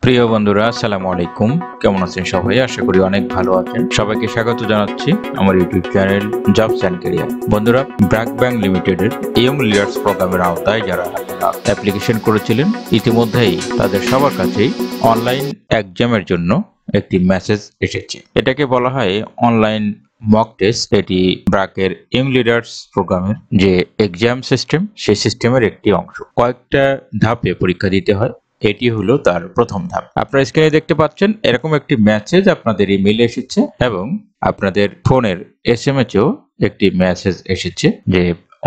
প্রিয় বন্ধুরা, আসসালামু আলাইকুম। কেমন আছেন সবাই? আশা করি অনেক ভালো আছেন। সবাইকে স্বাগত জানাচ্ছি আমার YouTube channel jobs and career. বন্ধুরা, ব্র্যাক ব্যাংক লিমিটেডের ইয়ং লিডার্স প্রোগ্রামের আওতায় যারা অ্যাপ্লিকেশন করেছিলেন, ইতিমধ্যেই তাদের সবার কাছেই অনলাইন এক্সামের জন্য একটি মেসেজ এসেছে। এটাকে বলা হয় অনলাইন মক টেস্ট। এটি ব্র্যাকের ইয়ং লিডার্স প্রোগ্রামের যে এক্সাম সিস্টেম, সেই সিস্টেমের একটি অংশ। কয়েকটা ধাপে পরীক্ষা দিতে হয়। এটি হলো তার প্রথম ধাপ। আপনারা স্ক্রিনে দেখতে পাচ্ছেন এরকম একটি মেসেজ আপনাদের ইমেইলে এসেছে এবং আপনাদের ফোনের এসএমএসেও একটি মেসেজ এসেছে যে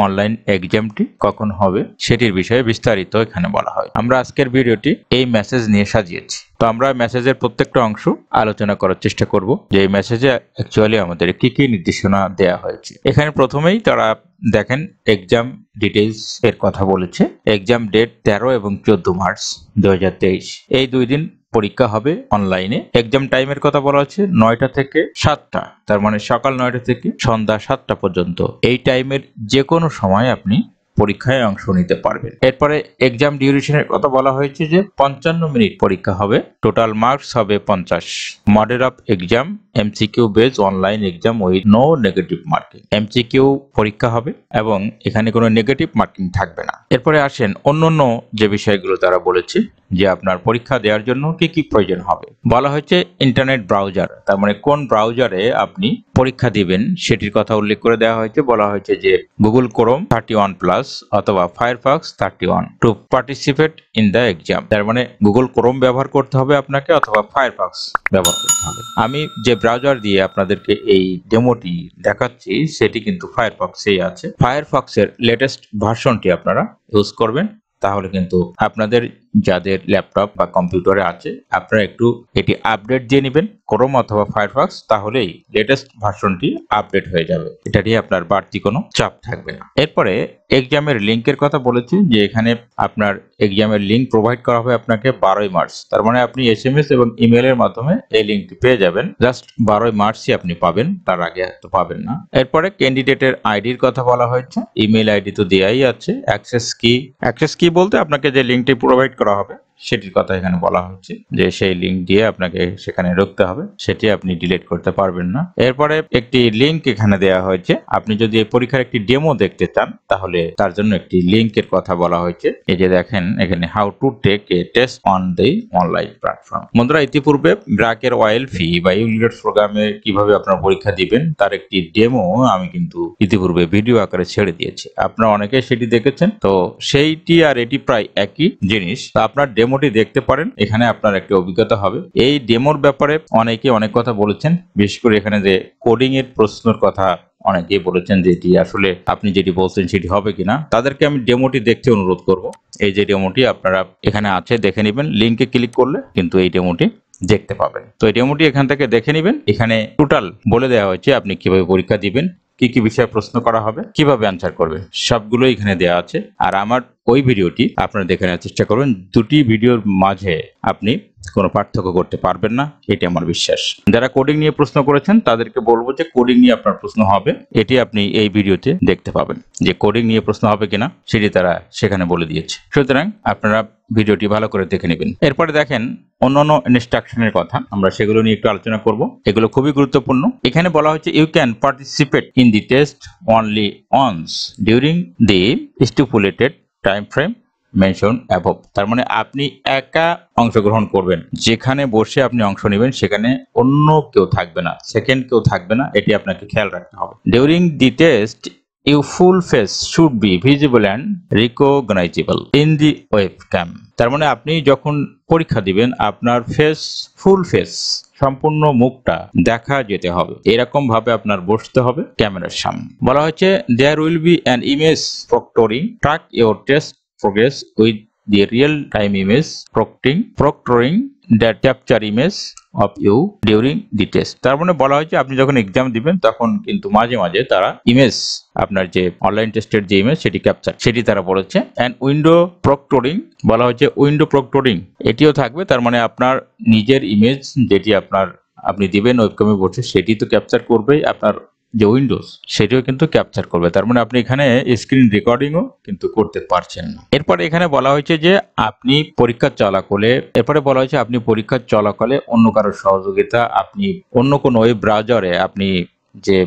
অনলাইন এক্সামটি কখন হবে সেটির বিষয়ে বিস্তারিত এখানে বলা হয়। আমরা আজকের ভিডিওটি এই মেসেজ নিয়ে সাজিয়েছি। তো আমরা মেসেজের প্রত্যেকটা অংশ আলোচনা করার চেষ্টা করব যে এই মেসেজে অ্যাকচুয়ালি আমাদের কি কি নির্দেশনা দেওয়া হয়েছে। এখানে প্রথমেই তারা দেখেন এক্সাম ডিটেইলস এর কথা বলেছে। এক্সাম ডেট 13 এবং 14 মার্চ 2023। এই দুই দিন পরীক্ষা হবে অনলাইনে। এক্সাম টাইমের কথা বলা হচ্ছে 9টা থেকে 7টা, তার মানে সকাল 9টা থেকে সন্ধ্যা 7টা পর্যন্ত। এই টাইমের যে কোনো সময় আপনি পরীক্ষায় অংশ নিতে পারবেন। এরপরে এক্সাম ডিউরেশনের কথা বলা হয়েছে যে 55 মিনিট পরীক্ষা হবে। টোটাল মার্কস হবে 50। Model of exam MCQ base online exam with no negative marking. MCQ পরীক্ষা হবে এবং এখানে কোনো নেগেটিভ মার্কিং থাকবে না। এরপরে আসেন অন্যান্য যে বিষয়গুলো তারা বলেছে যে আপনার পরীক্ষা দেওয়ার জন্য কি কি প্রয়োজন হবে। বলা হয়েছে ইন্টারনেট ব্রাউজার, তার মানে কোন ব্রাউজারে আপনি পরীক্ষা দিবেন সেটির কথা উল্লেখ করে দেওয়া হয়েছে। বলা হয়েছে যে গুগল ক্রোম 31+ অথবা Firefox 31 to participate in the exam. তার মানে গুগল ক্রোম ব্যবহার করতে হবে আপনাকে অথবা ফায়ারফক্স ব্যবহার করতে হবে। আমি যে ব্রাউজার দিয়ে আপনাদেরকে এই ডেমোটি দেখাচ্ছি সেটি কিন্তু ফায়ারফক্সেই আছে। ফায়ারফক্সের লেটেস্ট ভার্সনটি আপনারা ইউজ করবেন, তাহলে কিন্তু আপনাদের যাদের ল্যাপটপ বা কম্পিউটারে আছে আপনারা একটু এটি আপডেট দিয়ে নেবেন ক্রোম অথবা ফায়ারফক্স, তাহলেই লেটেস্ট ভার্সনটি আপডেট হয়ে যাবে। এটা নিয়ে আপনার বাড়তি কোনো চাপ থাকবে না। এরপরে এক্সামের লিংকের কথা বলেছি যে এখানে আপনার এক্সামের লিংক প্রোভাইড করা হবে আপনাকে 12ই মার্চ। তার মানে আপনি এসএমএস এবং ইমেইলের মাধ্যমে এই লিংকটি পেয়ে যাবেন। জাস্ট 12ই মার্চই আপনি পাবেন, তার আগে তো পাবেন না। এরপরে ক্যান্ডিডেটের আইডির কথা বলা হয়েছে। ইমেইল আইডি তো দেয়াই আছে। অ্যাক্সেস কি বলতে আপনাকে যে লিংকটি প্রোভাইড করা হবে সেটির কথা এখানে বলা হচ্ছে যে সেই লিংক দিয়ে আপনাকে সেখানে ঢুকতে হবে, সেটি আপনি ডিলিট করতে পারবেন না। এরপরে একটি লিংক এখানে দেওয়া হয়েছে। আপনি যদি এই পরীক্ষার একটি ডেমো দেখতে চান তাহলে তার জন্য একটি লিংকের কথা বলা হয়েছে। এই যে দেখেন এখানে how to take a test on the online platform. বন্ধুরা, ইতিপূর্বে ব্র্যাকের ওয়াইল ফি বা ইয়ং লিডার্স প্রোগ্রামে কিভাবে আপনারা পরীক্ষা দিবেন তার একটি ডেমো আমি কিন্তু ইতিপূর্বে ভিডিও আকারে ছেড়ে দিয়েছি। আপনারা অনেকে সেটি দেখেছেন। তো সেইটি আর এটি প্রায় একই জিনিস। তো আপনার ডেমোটি দেখতে পারেন, এখানে আপনার একটি অভিজ্ঞতা হবে। এই ডেমোর ব্যাপারে অনেকে অনেক কথা বলেছেন, বিশেষ করে এখানে যে কোডিং এর প্রশ্নের কথা অনেকেই বলেছেন যে এটি আসলে আপনি যেটি বলছেন সেটি হবে কিনা। তাদেরকে আমি ডেমোটি দেখতে অনুরোধ করব। এই যে ডেমোটি আপনারা এখানে আছে দেখে নেবেন। লিংকে ক্লিক করলে কিন্তু এই ডেমোটি দেখতে পাবেন। তো এই ডেমোটি এখান থেকে দেখে নেবেন। এখানে টোটাল বলে দেওয়া হয়েছে আপনি কিভাবে পরীক্ষা দিবেন, কি কি বিষয়ে প্রশ্ন করা হবে, কিভাবে অ্যান্সার করবেন, সবগুলো এখানে দেওয়া আছে। আর আমার ওই ভিডিওটি আপনারা দেখে নেওয়ার চেষ্টা করবেন। দুটি ভিডিওর মাঝে আপনি কোনো পার্থক্য করতে পারবেন না, এটি আমার বিশ্বাস। যারা কোডিং নিয়ে প্রশ্ন করেছেন তাদেরকে বলবো যে কোডিং নিয়ে আপনার প্রশ্ন হবে, এটি আপনি এই ভিডিওতে দেখতে পাবেন যে কোডিং নিয়ে প্রশ্ন হবে কিনা সেটি তারা সেখানে বলে দিয়েছে। সুতরাং আপনারা ভিডিওটি ভালো করে দেখে নেবেন। এরপরে দেখেন অন্যান্য ইনস্ট্রাকশনের কথা, আমরা সেগুলো নিয়ে একটু আলোচনা করব। এগুলো খুবই গুরুত্বপূর্ণ। এখানে বলা হচ্ছে you can participate in the test only once during the stipulated time frame mention above. তার মানে আপনি একা অংশগ্রহণ করবেন, যেখানে বসে আপনি অংশ নেবেন সেখানে অন্য কেউ থাকবে না, সেকেন্ড কেউ থাকবে না, এটি আপনাকে খেয়াল রাখতে হবে। During the test your full face should be visible and recognizable in the webcam। তার মানে আপনি যখন পরীক্ষা দিবেন আপনার ফুল ফেস সম্পূর্ণ মুখটা দেখা যেতে হবে, এরকম ভাবে আপনার বসতে হবে ক্যামেরার সামনে। বলা হচ্ছে there will be an image proctoring, track your test progress with the real time image proctoring that capture image of you during the test। তার মানে বলা হয়েছে আপনি যখন এক্সাম দিবেন তখন কিন্তু মাঝে মাঝে তারা ইমেজ, আপনার যে অনলাইন টেস্টের যে ইমেজ সেটি ক্যাপচার, সেটি তারা বলেছে। এন্ড উইন্ডো প্রক্টরিং, বলা হচ্ছে উইন্ডো প্রক্টরিং এটিও থাকবে। তার মানে আপনার নিজের ইমেজ যেটি আপনি দিবেন ওয়েবক্যামে বসে সেটি তো ক্যাপচার করবেই, আপনার যে উইন্ডোজ সেটিও কিন্তু ক্যাপচার করবে। তার মানে আপনি এখানে স্ক্রিন রেকর্ডিংও কিন্তু করতে পারছেন না। এরপরে এখানে বলা হয়েছে যে আপনি পরীক্ষা চলাকালে অন্য কারোর সহযোগিতা, আপনি অন্য কোনো ওয়েব ব্রাউজারে আপনি যে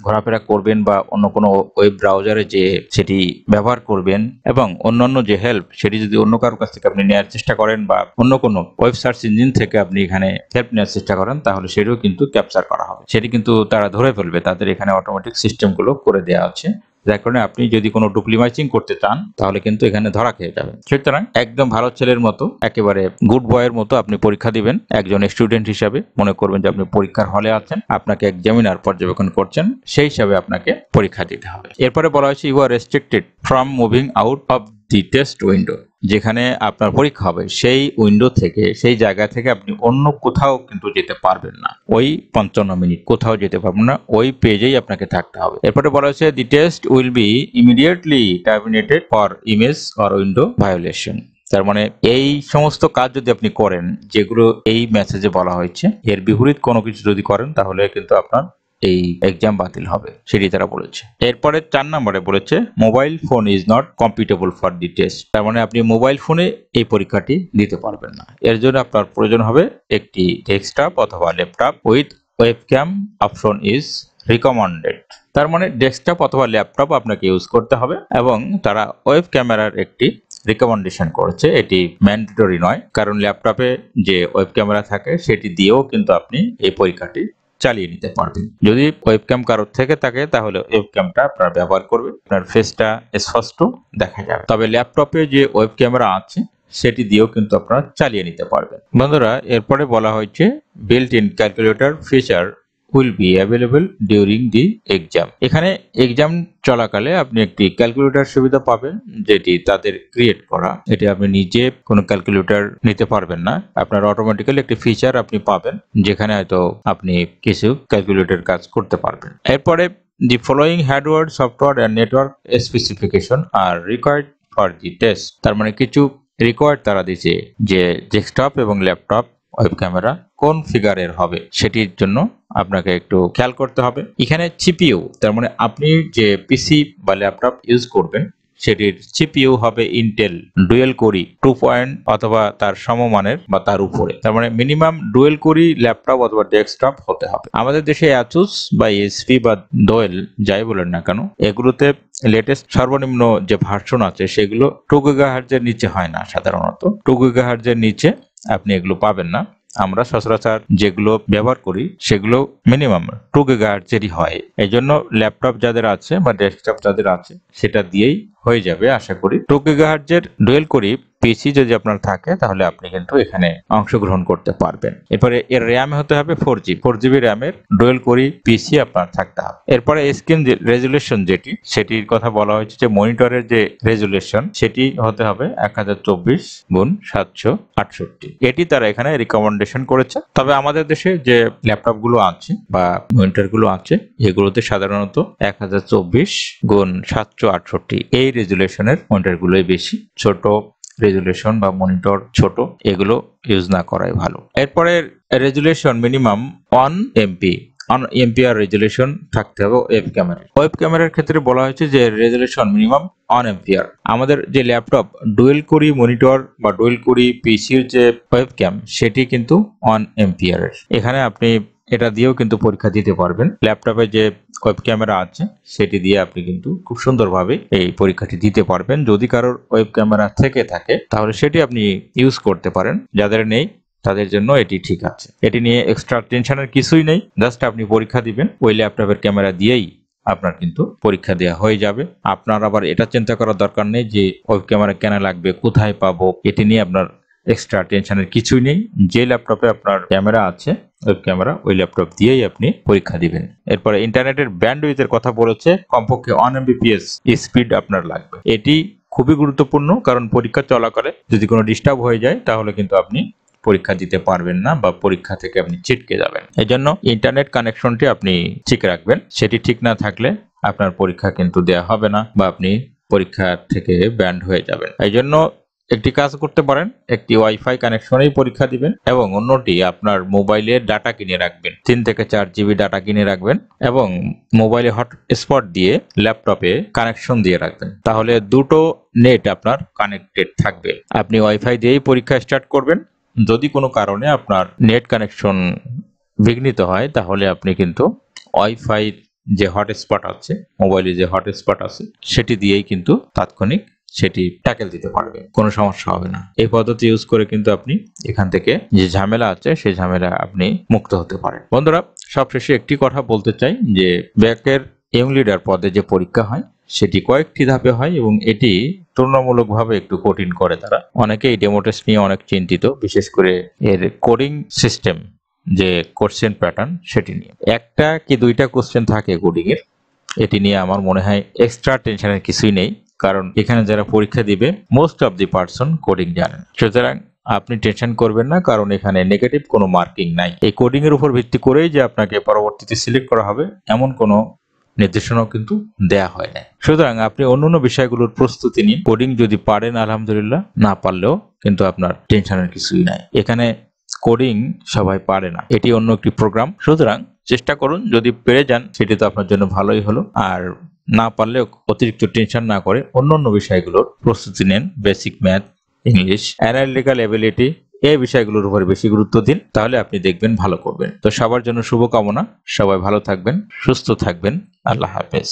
ঘোরাফেরা করবেন বা অন্য কোনো ওয়েব ব্রাউজারে যে সেটি ব্যবহার করবেন এবং অন্যান্য যে হেল্প সেটি যদি অন্য কারোর কাছ থেকে আপনি নেওয়ার চেষ্টা করেন বা অন্য কোনো ওয়েব সার্চ ইঞ্জিন থেকে আপনি এখানে হেল্প নেওয়ার চেষ্টা করেন, তাহলে সেটিও কিন্তু ক্যাপচার করা হবে। সেটি কিন্তু তারা ধরে ফেলবে, তাদের এখানে অটোমেটিক সিস্টেমগুলো করে দেওয়া আছে, যার কারণে আপনি যদি কোনো ডুপ্লিমাইজিং করতে চান তাহলে কিন্তু এখানে ধরা খেয়ে যাবেন। সুতরাং একদম ভালো ছেলের মতো, একেবারে গুড বয়ের মতো আপনি পরীক্ষা দিবেন। একজন স্টুডেন্ট হিসাবে মনে করবেন যে আপনি পরীক্ষার হলে আছেন, আপনাকে এক্সামিনার পর্যবেক্ষণ করছেন, সেই হিসাবে আপনাকে পরীক্ষা দিতে হবে। এরপরে বলা হয়েছে you are restricted from moving out of the test window. যেখানে আপনার পরীক্ষা হবে সেই উইন্ডো থেকে, সেই জায়গা থেকে আপনি অন্য কোথাও কিন্তু যেতে পারবেন না। ওই 55 মিনিট কোথাও যেতে পারবেন না, ওই পেজেই আপনাকে থাকতে হবে। এরপরে বলা হয়েছে the test will be immediately terminated for image or window violation. তার মানে এই সমস্ত কাজ যদি আপনি করেন যেগুলো এই মেসেজে বলা হয়েছে, এর বিপরীত কোনো কিছু যদি করেন তাহলে কিন্তু আপনার এই এক্সাম বাতিল হবে, সেটি তারা বলেছে। এরপরে 4 নম্বরে বলেছে mobile phone is not compatible for the test. তার মানে আপনি মোবাইল ফোনে এই পরীক্ষাটি দিতে পারবেন না। এর জন্য আপনার প্রয়োজন হবে একটি ডেস্কটপ অথবা laptop with webcam option is recommended. তার মানে ডেস্কটপ অথবা ল্যাপটপ আপনাকে ইউজ করতে হবে এবং তারা ওয়েব ক্যামেরার একটি রিকমেন্ডেশন করেছে। এটি ম্যান্ডেটরি নয়, কারণ ল্যাপটপে যে ওয়েব ক্যামেরা থাকে সেটি দিয়েও কিন্তু আপনি এই পরীক্ষাটি চালিয়ে নিতে পারবেন। যদি ওয়েবক্যাম কারোর থেকে থাকে তাহলে ওয়েবক্যামটা আপনারা ব্যবহার করবেন, আপনার ফেসটা স্পষ্ট দেখা যাবে। তবে ল্যাপটপে যে ওয়েব ক্যামেরা আছে সেটি দিয়েও কিন্তু আপনারা চালিয়ে নিতে পারবেন। বন্ধুরা, এরপরে বলা হয়েছে built in calculator feature will be available during the exam। এখানে এক্সাম চলাকালে আপনি একটি ক্যালকুলেটর সুবিধা পাবেন, যেটি তাদের ক্রিয়েট করা। এটি আপনি নিজে কোনো ক্যালকুলেটর নিতে পারবেন না, আপনার অটোমেটিক্যালি একটি ফিচার আপনি পাবেন যেখানে হয়তো আপনি কিছু ক্যালকুলেটর কাজ করতে পারবেন। এরপরে the following hardware software and network specification are required for the test। তার মানে কিছু রিকোয়ার্ড তারা দিয়েছে যে ডেস্কটপ এবং ল্যাপটপ ওয়েব ক্যামেরা কোন ফিগারের হবে সেটির জন্য আপনাকে একটু খেয়াল করতে হবে। এখানে সিপিইউ, তার মানে আপনি যে পিসি বা ল্যাপটপ ইউজ করবেন সেটির সিপিইউ হবে ইন্টেল ডুয়েল কোরি 2 অথবা তার সমমানের বা তার উপরে। তার মানে মিনিমাম ডুয়েল কোরি ল্যাপটপ অথবা ডেস্কটপ হতে হবে। আমাদের দেশে অ্যাসুস বা এসপি বা দোয়েল যাই বলেন না কেন, এগুলোতে লেটেস্ট সর্বনিম্ন যে ভার্সন আছে সেগুলো 2 গিগাহার্টজের নিচে হয় না। সাধারণত 2 গিগাহার্টজের নিচে আপনি এগুলো পাবেন না। আমরা সচরাচর যেগুলো ব্যবহার করি সেগুলো মিনিমাম 2 গিগাহার্টজেরই হয়। এই জন্য ল্যাপটপ যাদের আছে বা ডেস্কটপ যাদের আছে সেটা দিয়েই হয়ে যাবে আশা করি। 2 গিগাহার্টজের ডুয়েল কোরি পিসি যদি আপনার থাকে তাহলে আপনি কিন্তু এখানে অংশগ্রহণ করতে পারবেন। এরপরে এর র্যাম হতে হবে 4GB র্যামের ডুয়েল কোরি পিসি আপনার থাকতে হবে। এরপরে স্ক্রিন রেজুলেশন যেটি, সেটির কথা বলা হয়েছে যে মনিটরের যে রেজুলেশন সেটি হতে হবে 1024x768। এটি তারা এখানে রিকমেন্ডেশন করেছে। তবে আমাদের দেশে যে ল্যাপটপ গুলো আছে বা মনিটর গুলো আছে এগুলোতে সাধারণত 1024x768 এই রেজুলেশনের মনিটর গুলোই বেশি। ছোট রেজুলেশন বা মনিটর ছোট এগুলো ইউজ না করাই ভালো। এরপরে রেজুলেশন মিনিমাম 1 MP রেজুলেশন থাকতে হবে ওয়েব ক্যামেরায়। ওয়েব ক্যামেরার ক্ষেত্রে বলা হয়েছে যে রেজুলেশন মিনিমাম 1 MP। আমাদের যে ল্যাপটপ ডুয়েল কোরি মনিটর বা ডুয়েল কোরি পিসির যে ওয়েব ক্যাম সেটি কিন্তু 1 MP এর। এখানে আপনি এটা দিয়েও কিন্তু পরীক্ষা দিতে পারবেন। ল্যাপটপে যে ওয়েব ক্যামেরা আছে সেটি দিয়ে আপনি কিন্তু খুব সুন্দরভাবে এই পরীক্ষাটি দিতে পারবেন। যদি কারোর ওয়েব ক্যামেরা থেকে থাকে তাহলে সেটি আপনি ইউজ করতে পারেন, যাদের নেই তাদের জন্য এটি ঠিক আছে। এটি নিয়ে এক্সট্রা টেনশনের কিছুই নেই, জাস্ট আপনি পরীক্ষা দিবেন ওই ল্যাপটপের ক্যামেরা দিয়েই আপনার কিন্তু পরীক্ষা দেওয়া হয়ে যাবে। আপনার আবার এটা চিন্তা করার দরকার নেই যে ওয়েব ক্যামেরা কেন লাগবে, কোথায় পাবো, এটি নিয়ে আপনার এক্সট্রা টেনশনের কিছুই নেই। যে ল্যাপটপে আপনার ক্যামেরা আছে ওয়েব ক্যামেরা ওই ল্যাপটপ দিয়েই আপনি পরীক্ষা দিবেন। এরপরে ইন্টারনেটের ব্যান্ডউইথের কথা বলেছে, কমপক্ষে 1 Mbps স্পিড আপনার লাগবে। এটি খুবই গুরুত্বপূর্ণ, কারণ পরীক্ষা চলাকালে যদি কোনো ডিস্টার্ব হয়ে যায় তাহলে কিন্তু আপনি পরীক্ষা দিতে পারবেন না বা পরীক্ষা থেকে আপনি ছিটকে যাবেন। এই জন্য ইন্টারনেট কানেকশনটি আপনি ঠিক রাখবেন। সেটি ঠিক না থাকলে আপনার পরীক্ষা কিন্তু দেওয়া হবে না বা আপনি পরীক্ষা থেকে ব্যান্ড হয়ে যাবেন। এই জন্য একটি কাজ করতে পারেন, একটি ওয়াইফাই কানেকশনেই পরীক্ষা দিবেন এবং অন্যটি আপনার মোবাইলের ডাটা কিনে রাখবেন। 3 থেকে 4 জিবি ডাটা কিনে রাখবেন এবং মোবাইলে হটস্পট দিয়ে ল্যাপটপে কানেকশন দিয়ে রাখবেন। তাহলে দুটো নেট আপনার কানেক্টেড থাকবে। আপনি ওয়াইফাই দিয়েই পরীক্ষা স্টার্ট করবেন। যদি কোনো কারণে আপনার নেট কানেকশন বিঘ্নিত হয় তাহলে আপনি কিন্তু ওয়াইফাই যে হটস্পট আছে, মোবাইলে যে হটস্পট আছে, সেটি দিয়েই কিন্তু তাৎক্ষণিক সেটি ট্যাকেল দিতে পারবে, কোনো সমস্যা হবে না। এই পদ্ধতি ইউজ করে কিন্তু আপনি এখান থেকে যে ঝামেলা আছে সেই ঝামেলা আপনি মুক্ত হতে পারেন। বন্ধুরা, সবশেষে একটি কথা বলতে চাই যে ব্র্যাকের ইয়ং লিডার পদে যে পরীক্ষা হয় সেটি কয়েকটি ধাপে হয় এবং এটি তুলনামূলকভাবে একটু কঠিন করে তারা। অনেকেই ডেমো টেস্ট নিয়ে অনেক চিন্তিত, বিশেষ করে এর কোডিং সিস্টেম যে কোশ্চেন প্যাটার্ন সেটি নিয়ে। একটা কি দুইটা কোশ্চেন থাকে কোডিং এর, এটি নিয়ে আমার মনে হয় এক্সট্রা টেনশনের কিছুই নেই, কারণ এখানে যারা পরীক্ষা দিবে most of the person coding জানেন। সুতরাং আপনি টেনশন করবেন না, কারণ এখানে নেগেটিভ কোনো মার্কিং নাই। এই কোডিং এর উপর ভিত্তি করেই যে আপনাকে পরবর্তীতে সিলেক্ট করা হবে এমন কোনো নির্দেশনাও কিন্তু দেয়া হয় না। সুতরাং আপনি অন্যান্য বিষয়গুলোর প্রস্তুতি নিন। কোডিং যদি পারেন আলহামদুলিল্লাহ, না পারলেও কিন্তু আপনার টেনশনের কিছুই নাই। এখানে কোডিং সবাই পারে না, এটি অন্য একটি প্রোগ্রাম। সুতরাং চেষ্টা করুন, যদি পেরে যান সেটি তো আপনার জন্য ভালোই হলো, আর না পারলেও অতিরিক্ত টেনশন না করে অন্যান্য বিষয়গুলোর প্রস্তুতি নেন। Basic math, English, analytical ability, এই বিষয়গুলোর উপর বেশি গুরুত্ব দিন, তাহলে আপনি দেখবেন ভালো করবেন। তো সবার জন্য শুভকামনা, সবাই ভালো থাকবেন, সুস্থ থাকবেন। আল্লাহ হাফেজ।